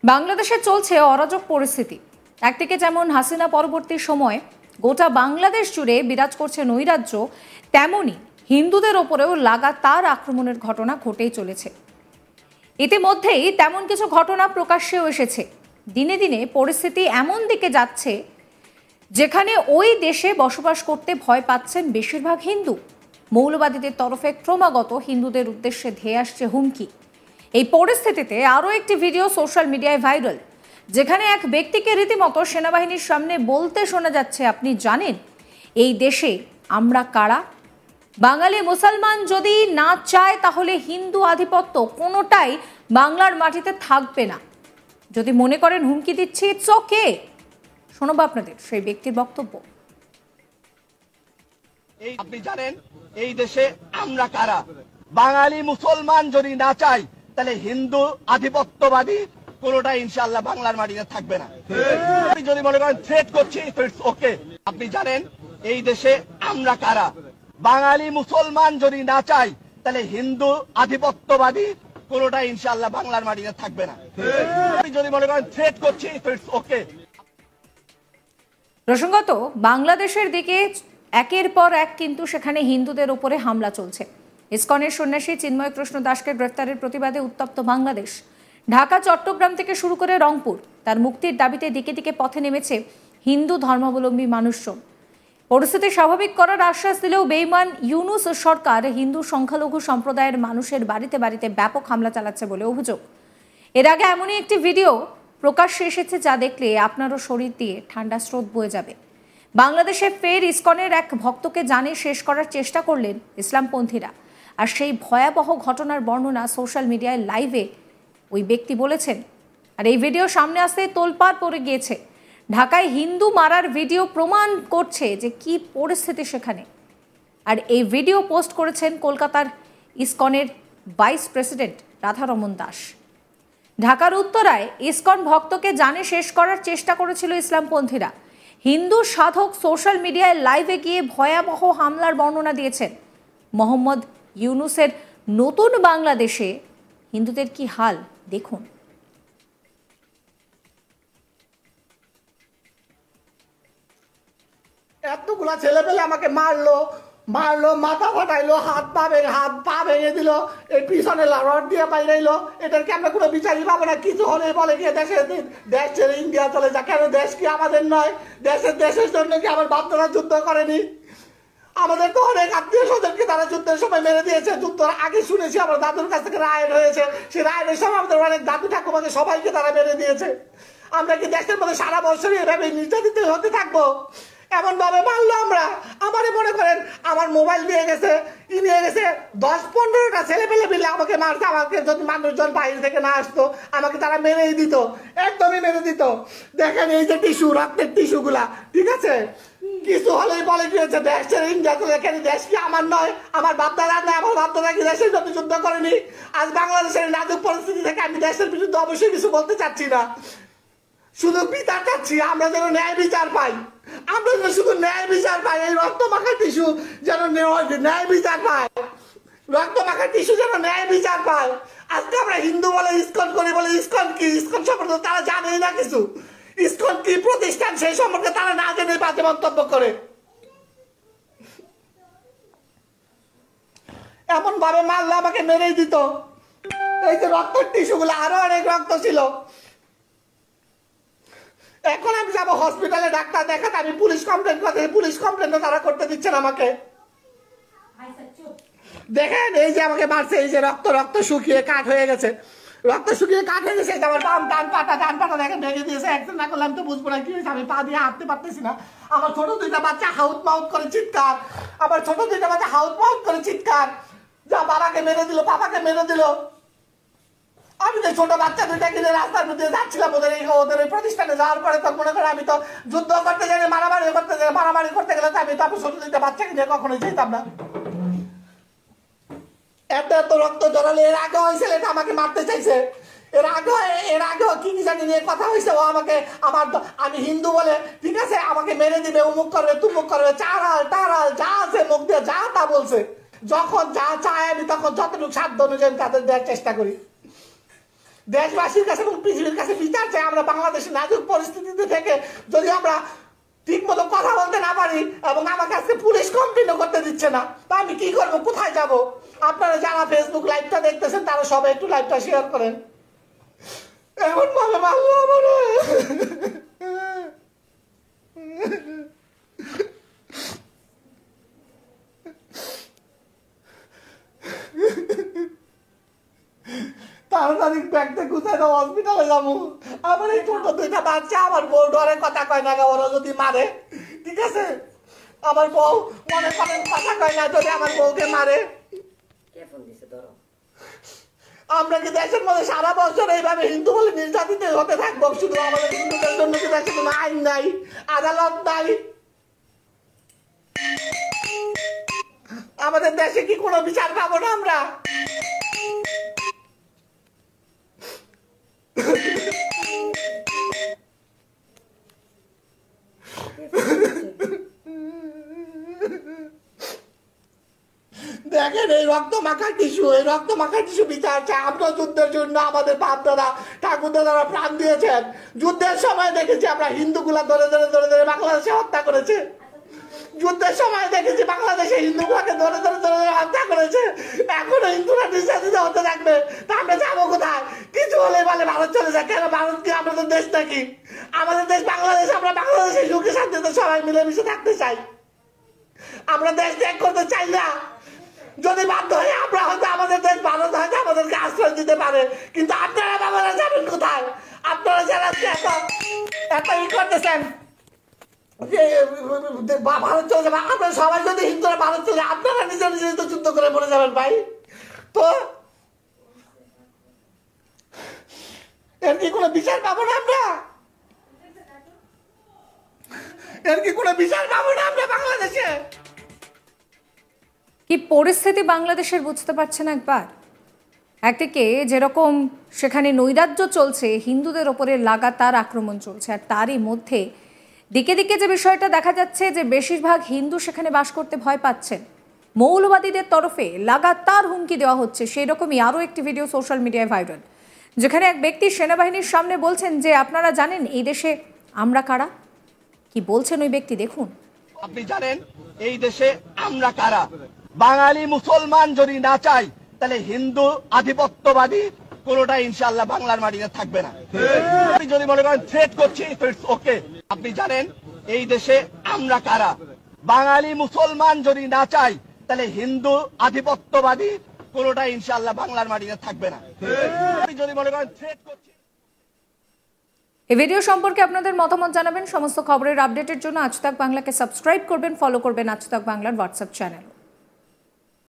বাংলাদেশে চলছে অরাজক পরিস্থিতি। একদিকে যেমন হাসিনা পরবর্তী সময়ে গোটা বাংলাদেশ জুড়ে বিরাজ করছে নৈরাজ্য, তেমনি হিন্দুদের ওপরেও লাগাতার আক্রমণের ঘটনা ঘটেই চলেছে। ইতিমধ্যেই তেমন কিছু ঘটনা প্রকাশ্যেও এসেছে। দিনে দিনে পরিস্থিতি এমন দিকে যাচ্ছে যেখানে ওই দেশে বসবাস করতে ভয় পাচ্ছেন বেশিরভাগ হিন্দু। মৌলবাদীদের তরফে ক্রমাগত হিন্দুদের উদ্দেশ্যে ধেয়ে আসছে হুমকি। এই পরিস্থিতিতে আরও একটি ভিডিও সোশ্যাল মিডিয়ায় ভাইরাল, যেখানে এক ব্যক্তিকে রীতিমতো সেনাবাহিনীর সামনে বলতে শোনা যাচ্ছে, আপনি জানেন এই দেশে আমরা কারা? বাঙালি মুসলমান যদি না চায় তাহলে হিন্দু আধিপত্য কোনোটাই বাংলার মাটিতে থাকবে না। যদি মনে করেন হুমকি দিচ্ছি, ইটস ওকে। শোনাবো আপনাদের সেই ব্যক্তির বক্তব্য। আপনি জানেন এই দেশে আমরা কারা? বাঙালি মুসলমান যদি না চাই তাহলে হিন্দু আধিপত্যবাদী কোনোটাই ইনশাআল্লাহ বাংলার মাটিতে থাকবে না। আপনি যদি মনে করেন থ্রেট করছি, ইটস ওকে। আপনি জানেন এই দেশে আমরা কারা? বাঙালি মুসলমান যদি না চাই তাহলে হিন্দু আধিপত্যবাদী কোনোটাই ইনশাআল্লাহ বাংলার মাটিতে থাকবে না। আপনি যদি মনে করেন থ্রেট করছি, ইটস ওকে। প্রসঙ্গত বাংলাদেশের দিকে একের পর এক কিন্তু সেখানে হিন্দুদের উপরে হামলা চলছে। ইসকনের সন্ন্যাসী চিন্ময় কৃষ্ণ দাসকে গ্রেফতারের প্রতিবাদে উত্তপ্ত বাংলাদেশ। ঢাকা, চট্টগ্রাম থেকে শুরু করে রংপুর, তার মুক্তির দাবিতে দিকে দিকে পথে নেমেছে হিন্দু ধর্মাবলম্বী মানুষজন। পরিস্থিতি স্বাভাবিক করার আশ্বাস দিলেও বেঈমান ইউনূস সরকার হিন্দু সংখ্যালঘু সম্প্রদায়ের মানুষের বাড়িতে বাড়িতে ব্যাপক হামলা চালাচ্ছে বলে অভিযোগ। এর আগে এমনই একটি ভিডিও প্রকাশ্যে এসেছে যা দেখলে আপনারও শরীর দিয়ে ঠান্ডা স্রোত বয়ে যাবে। বাংলাদেশে ফের ইসকনের এক ভক্তকে জানে শেষ করার চেষ্টা করলেন ইসলামপন্থীরা। আর সেই ভয়াবহ ঘটনার বর্ণনা সোশ্যাল মিডিয়ায় লাইভে ওই ব্যক্তি বলেছেন। আর এই ভিডিও সামনে আসতে তোলপাড় পড়ে গিয়েছে। ঢাকায় হিন্দু মারার ভিডিও প্রমাণ করছে যে কি পরিস্থিতি সেখানে। আর এই ভিডিও পোস্ট করেছেন কলকাতার ইসকনের ভাইস প্রেসিডেন্ট রাধারমন দাস। ঢাকার উত্তরায় ইসকন ভক্তকে জানে শেষ করার চেষ্টা করেছিল ইসলামপন্থীরা। হিন্দু সাধক সোশ্যাল মিডিয়ায় লাইভে গিয়ে ভয়াবহ হামলার বর্ণনা দিয়েছেন। মোহাম্মদ ইউনূসের নতুন বাংলাদেশে হিন্দুদের কি হাল দেখুন। এতগুলা ছেলে পেলে আমাকে মারলো, মাথা ফাটাইলো, হাত পা ভেঙে দিল, এই পিছনে রড দিয়ে বাইরাইলো। এটার কি আমরা কোনো বিচারই পাবো না? কিছু হলে বলে গিয়ে দেশ ছেড়ে ইন্ডিয়া চলে যা। কেন? দেশ কি আমাদের নয়? দেশের জন্য কি আমার বাপদারা যুদ্ধ করেনি? আমাদের তো অনেক আত্মীয় স্বজনকে তারা যুদ্ধের সময় মেরে দিয়েছে। যুদ্ধের আগে শুনেছি আমার দাদুর কাছ থেকে রায় হয়েছে, সেই রায়ের সময় আমাদের অনেক দাদু ঠাকুমাকে সবাইকে তারা মেরে দিয়েছে। আমরা কি দেশের মধ্যে সারা বছরই এভাবে নির্যাতিত হতে থাকবো? এমন ভাবে মারলো আমরা। আমারে মনে করেন আমার মোবাইল নিয়ে গেছে, নিয়ে গেছে 10-15টা ছেলে পেলে মিলে আমাকে মারছে। আমাকে যদি মানুষজন বাইরে থেকে না আসতো আমাকে তারা মেরেই দিত, একদমই মেরে দিত। দেখেন এই যে টিস্যু, রক্তের টিস্যু গুলা, ঠিক আছে? কিছু হলেই বলে গিয়েছে দেশ ছেড়ে ইন্ডিয়া চলে। কেন? দেশ কি আমার নয়? আমার বাপদাদা নয়? আমার বাপদাদা কি দেশের জন্য যুদ্ধ করেনি? আজ বাংলাদেশের নাজুক পরিস্থিতি থেকে আমি দেশের বিরুদ্ধে অবশ্যই কিছু বলতে চাচ্ছি না, শুধু বিচার চাচ্ছি। আমরা যেন ন্যায় বিচার পাই, আমরা যেন শুধু ন্যায় বিচার পাই। এই রক্ত মাখা টিস্যু যেন ন্যায় বিচার পায়, রক্ত মাখা টিস্যু যেন ন্যায় বিচার পায়। আজকে আমরা হিন্দু বলে ইসকন করি, বলে ইসকন কি? ইসকন সম্পর্কে তারা জানেই না কিছু। ইসকন কি প্রতিষ্ঠান সেই সম্পর্কে তারা না জেনে বাজে মন্তব্য করে। এমন ভাবে মারলে আমাকে মেরেই দিত। এই যে রক্তের টিস্যু গুলো, আরো অনেক রক্ত ছিল। এখন আমি যাবো হসপিটালে ডাক্তার দেখাতে, আমি পুলিশ কমপ্লেন করতে, পুলিশ কমপ্লেনও তারা করতে দিচ্ছেন আমাকে। দেখেন এই যে আমাকে মারছে, এই যে রক্ত শুকিয়ে কাঠ হয়ে গেছে, রক্ত শুকিয়ে কাঠ হয়ে গেছে। আমার ডান পাটা দেখেন ভেঙে দিয়েছে। অ্যাক্সিডেন্ট না করলে আমি তো বুঝবো না কি হয়েছে। আমি পা দিয়ে হাঁটতে পারতেছি না। আমার ছোট দুইটা বাচ্চা হাউত মাউত করে চিৎকার, যা বাবাকে মেরে দিল, পাপাকে মেরে দিল। আমি তো ছোট বাচ্চা দুইটা কিনে রাস্তার মধ্যে যাচ্ছিলাম ওদের প্রতিষ্ঠানে যাওয়ার পরে। তো মনে করে আমি তো যুদ্ধ করতে যাই, মারামারি করতে গেলে তো আমি ছোট দুইটা বাচ্চা কিনে কখনোই যেতাম না। এত রক্ত জড়ালে। এর আগে ওই ছেলেটা আমাকে মারতে চাইছে। এর আগে কি জানি নিয়ে কথা হয়েছে। ও আমাকে আমি হিন্দু বলে, ঠিক আছে, আমাকে মেরে দিবে, উমুক করবে, তুমুক করবে, টারাল যা আছে মুখ দিয়ে যা তা বলছে। যখন যা চায় আমি তখন যতটুকু সাধ্য অনুযায়ী তাদের দেওয়ার চেষ্টা করি। দেশবাসীর কাছে এবং পৃথিবীর কাছে বিচার আমরা বাংলাদেশের নাজুক পরিস্থিতিতে থেকে যদি আমরা ঠিক মতো কথা বলতে না পারি এবং আমার কাছে পুলিশ কমপ্লেনও করতে দিচ্ছে না, তা আমি কি করবো, কোথায় যাব? আপনারা যারা ফেসবুক লাইভটা দেখতেছেন তারা সবাই একটু লাইভটা শেয়ার করেন। এমন ভাবে মারলো আমার। তাড়াতাড়ি ব্যাগটা গুছাই দাও, হসপিটালে যাবো। আমার এই ছোট দুইটা বাচ্চা, আমার বউ ডরে কথা কয় না, ওরা যদি মারে, ঠিক আছে? আমার বউ মনে করেন কথা কয় না, যদি আমার বউকে মারে। আমরা কি দেশের মধ্যে সারা বছর এইভাবে হিন্দু বলে নির্যাতিত হতে থাকবো? শুধু আমাদের হিন্দুদের জন্য কি দেশে কোনো আইন নাই, আদালত নাই? আমাদের দেশে কি কোনো বিচার পাবো না আমরা? দেখেন এই রক্ত মাখা টিস্যু, এই রক্ত মাখা টিস্যু বিচার চাই। আমরা যুদ্ধের জন্য আমাদের বাপ দাদা ঠাকুর দাদারা প্রাণ দিয়েছেন। যুদ্ধের সময় দেখেছি আমরা হিন্দুগুলা ধরে ধরে ধরে ধরে বাংলাদেশে হত্যা করেছে। যুদ্ধের সময় দেখেছি বাংলাদেশে হিন্দুগুলাকে ধরে ধরে ধরে ধরে হত্যা করেছে। এখনো হিন্দুরা নির্যাতিত হতে থাকবে, তা আমরা যাবো কোথায়? কিছু হলে বলে ভারত চলে যায়। কেন? ভারত কি আমাদের দেশ নাকি? আমাদের দেশ বাংলাদেশ। আমরা বাংলাদেশে সুখে শান্তিতে সবাই মিলেমিশে থাকতে চাই। আমরা দেশ ত্যাগ করতে চাই না। যদি বাধ্য হয়ে আমরা হয়তো আমাদের দেশ ভারত হয়তো আমাদেরকে আশ্রয় দিতে পারে, কিন্তু আপনারা বাবারা যাবেন কোথায়? আপনারা যারা একটা ই করতেছেন যে ভারত চলে যাবে, আমরা সবাই যদি হিন্দুরা ভারত চলে, আপনারা নিজে নিজে তো যুদ্ধ করে মরে যাবেন ভাই। তো এর কি কোনো বিচার পাবো না আমরা? এর কি কোনো বিচার পাবো না আমরা বাংলাদেশে? কি পরিস্থিতি বাংলাদেশের বুঝতে পারছেন একবার? একদিকে যেরকম সেখানে নৈরাজ্য চলছে, হিন্দুদের ওপরে লাগাতার আক্রমণ চলছে, আর তারই মধ্যে দিকে দিকে যে বিষয়টা দেখা যাচ্ছে যে বেশিরভাগ হিন্দু সেখানে বাস করতে ভয় পাচ্ছেন। মৌলবাদীদের তরফে লাগাতার হুমকি দেওয়া হচ্ছে। সেই রকমই আরও একটি ভিডিও সোশ্যাল মিডিয়ায় ভাইরাল, যেখানে এক ব্যক্তি সেনাবাহিনীর সামনে বলছেন যে আপনারা জানেন এই দেশে আমরা কারা? কি বলছেন ওই ব্যক্তি দেখুন। আপনি জানেন এই দেশে আমরা কারা? বাঙালি মুসলমান যদি না চাই তাহলে হিন্দু আধিপত্যবাদী কোনোটা ইনশাআল্লাহ বাংলার মাটিতে থাকবে না। আপনি যদি মনে করেন থ্রেট করছি, ওকে। আপনি জানেন এই দেশে আমরা কারা? বাঙালি মুসলমান যদি না চাই তাহলে হিন্দু আধিপত্যবাদী কোনোটা ইনশাআল্লাহ বাংলার মাটিতে থাকবে না। আপনি যদি মনে করেন থ্রেট করছি। এই ভিডিও সম্পর্কে আপনাদের মতামত জানাবেন। সমস্ত খবরের আপডেটের জন্য আজ তাক বাংলাকে সাবস্ক্রাইব করবেন, ফলো করবেন আজ তাক বাংলার হোয়াটসঅ্যাপ চ্যানেল।